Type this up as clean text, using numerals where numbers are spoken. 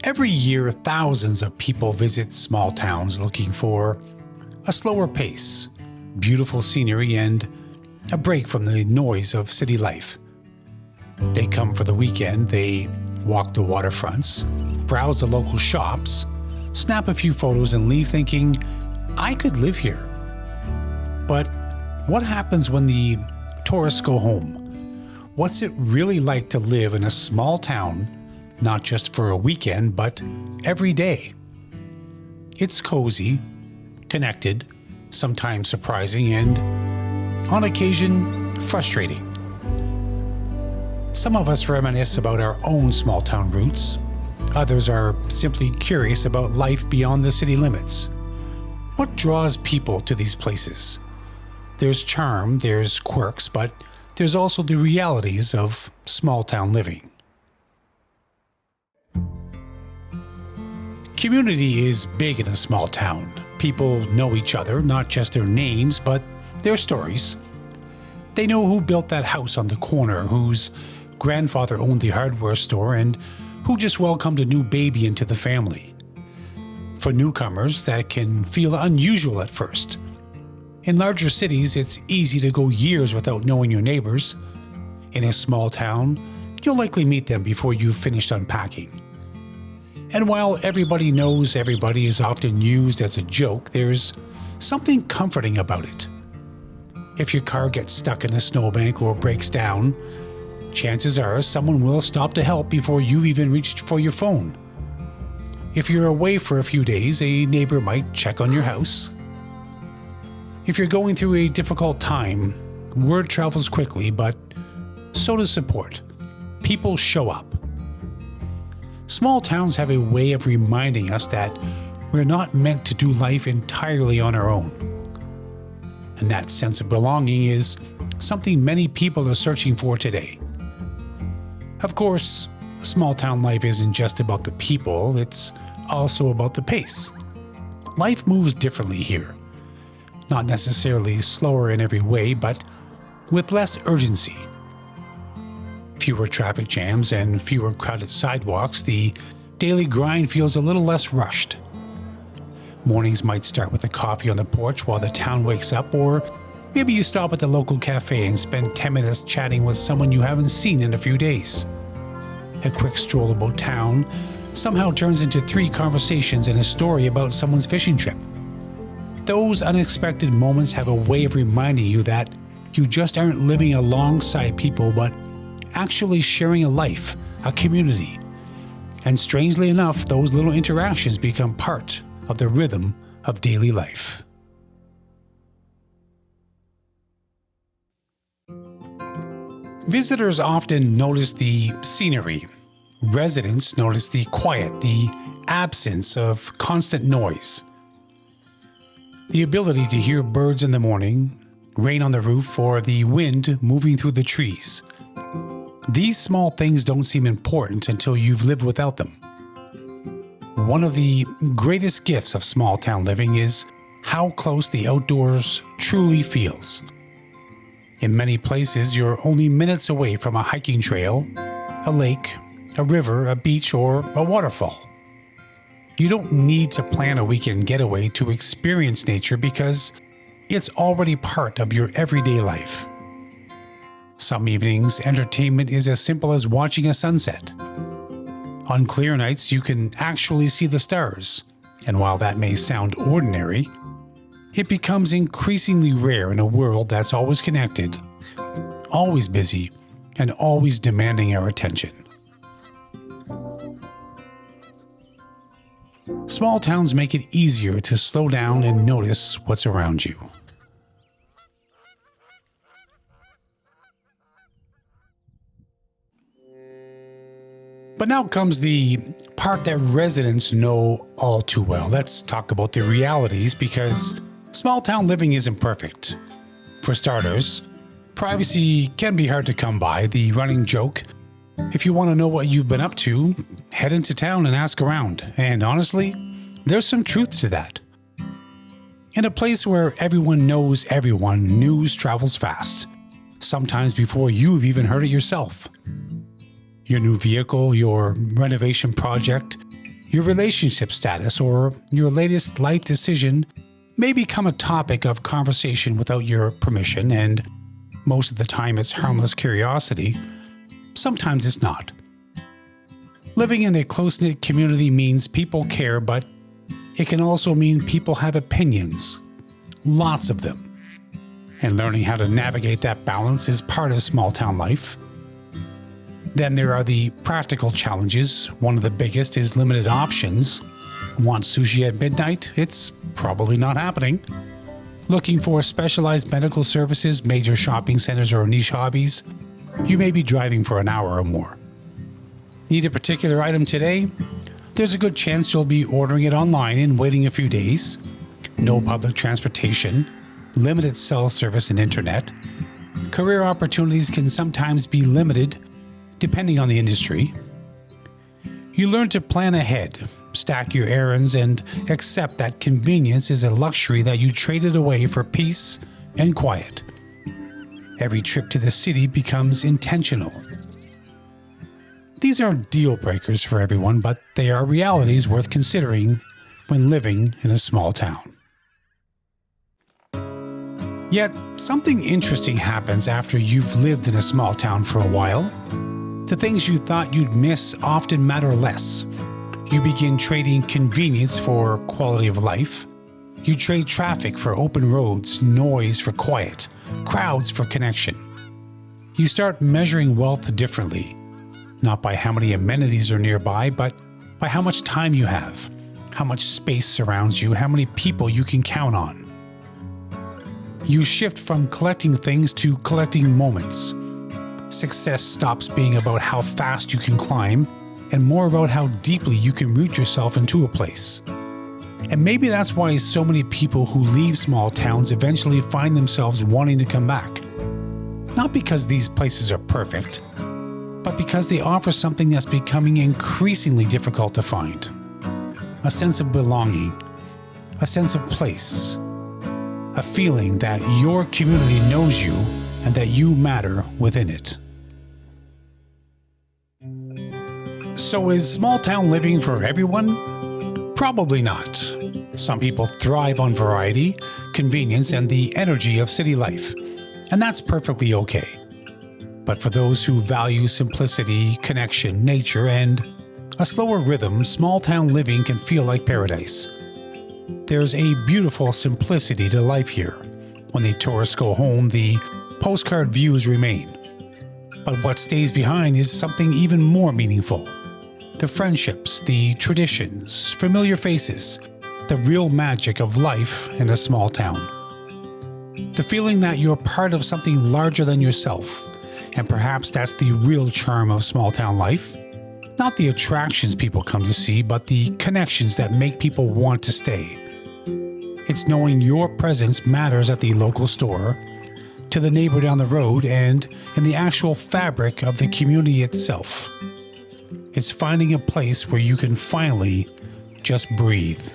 Every year, thousands of people visit small towns looking for a slower pace, beautiful scenery, and a break from the noise of city life. They come for the weekend, they walk the waterfronts, browse the local shops, snap a few photos, and leave thinking, I could live here. But what happens when the tourists go home? What's it really like to live in a small town, not just for a weekend, but every day? It's cozy, connected, sometimes surprising, and on occasion, frustrating. Some of us reminisce about our own small town roots. Others are simply curious about life beyond the city limits. What draws people to these places? There's charm, there's quirks, but there's also the realities of small town living. Community is big in a small town. People know each other, not just their names, but their stories. They know who built that house on the corner, whose grandfather owned the hardware store, and who just welcomed a new baby into the family. For newcomers, that can feel unusual at first. In larger cities, it's easy to go years without knowing your neighbors. In a small town, you'll likely meet them before you've finished unpacking. And while everybody knows everybody is often used as a joke, there's something comforting about it. If your car gets stuck in a snowbank or breaks down, chances are someone will stop to help before you've even reached for your phone. If you're away for a few days, a neighbor might check on your house. If you're going through a difficult time, word travels quickly, but so does support. People show up. Small towns have a way of reminding us that we're not meant to do life entirely on our own. And that sense of belonging is something many people are searching for today. Of course, small town life isn't just about the people, it's also about the pace. Life moves differently here. Not necessarily slower in every way, but with less urgency. Fewer traffic jams and fewer crowded sidewalks, the daily grind feels a little less rushed. Mornings might start with a coffee on the porch while the town wakes up, or maybe you stop at the local cafe and spend 10 minutes chatting with someone you haven't seen in a few days. A quick stroll about town somehow turns into 3 conversations and a story about someone's fishing trip. Those unexpected moments have a way of reminding you that you just aren't living alongside people, but actually sharing a life, a community. And strangely enough, those little interactions become part of the rhythm of daily life. Visitors often notice the scenery. Residents notice the quiet, the absence of constant noise. The ability to hear birds in the morning, rain on the roof, or the wind moving through the trees. These small things don't seem important until you've lived without them. One of the greatest gifts of small town living is how close the outdoors truly feels. In many places, you're only minutes away from a hiking trail, a lake, a river, a beach, or a waterfall. You don't need to plan a weekend getaway to experience nature because it's already part of your everyday life. Some evenings, entertainment is as simple as watching a sunset. On clear nights, you can actually see the stars, and while that may sound ordinary, it becomes increasingly rare in a world that's always connected, always busy, and always demanding our attention. Small towns make it easier to slow down and notice what's around you. But now comes the part that residents know all too well. Let's talk about the realities, because small town living isn't perfect. For starters, privacy can be hard to come by. The running joke, if you want to know what you've been up to, head into town and ask around. And honestly, there's some truth to that. In a place where everyone knows everyone, news travels fast, sometimes before you've even heard it yourself. Your new vehicle, your renovation project, Your relationship status or your latest life decision may become a topic of conversation without your permission, and most of the time it's harmless curiosity. Sometimes it's not. Living in a close-knit community means people care, but it can also mean people have opinions. Lots of them. And learning how to navigate that balance is part of small-town life. Then there are the practical challenges. One of the biggest is limited options. Want sushi at midnight? It's probably not happening. Looking for specialized medical services, major shopping centers, or niche hobbies? You may be driving for an hour or more. Need a particular item today? There's a good chance you'll be ordering it online and waiting a few days. No public transportation, limited cell service and internet. Career opportunities can sometimes be limited depending on the industry. You learn to plan ahead, stack your errands, and accept that convenience is a luxury that you traded away for peace and quiet. Every trip to the city becomes intentional. These aren't deal breakers for everyone, but they are realities worth considering when living in a small town. Yet, something interesting happens after you've lived in a small town for a while. The things you thought you'd miss often matter less. You begin trading convenience for quality of life. You trade traffic for open roads, noise for quiet, crowds for connection. You start measuring wealth differently. Not by how many amenities are nearby, but by how much time you have, how much space surrounds you, how many people you can count on. You shift from collecting things to collecting moments. Success stops being about how fast you can climb and more about how deeply you can root yourself into a place. And maybe that's why so many people who leave small towns eventually find themselves wanting to come back. Not because these places are perfect, but because they offer something that's becoming increasingly difficult to find. A sense of belonging, a sense of place, a feeling that your community knows you and that you matter within it. So is small town living for everyone? Probably not. Some people thrive on variety, convenience, and the energy of city life, and that's perfectly okay. But for those who value simplicity, connection, nature, and a slower rhythm, small-town living can feel like paradise. There's a beautiful simplicity to life here. When the tourists go home, the postcard views remain. But what stays behind is something even more meaningful. The friendships, the traditions, familiar faces, the real magic of life in a small town. The feeling that you're part of something larger than yourself. And perhaps that's the real charm of small-town life. Not the attractions people come to see, but the connections that make people want to stay. It's knowing your presence matters at the local store, to the neighbor down the road, and in the actual fabric of the community itself. It's finding a place where you can finally just breathe.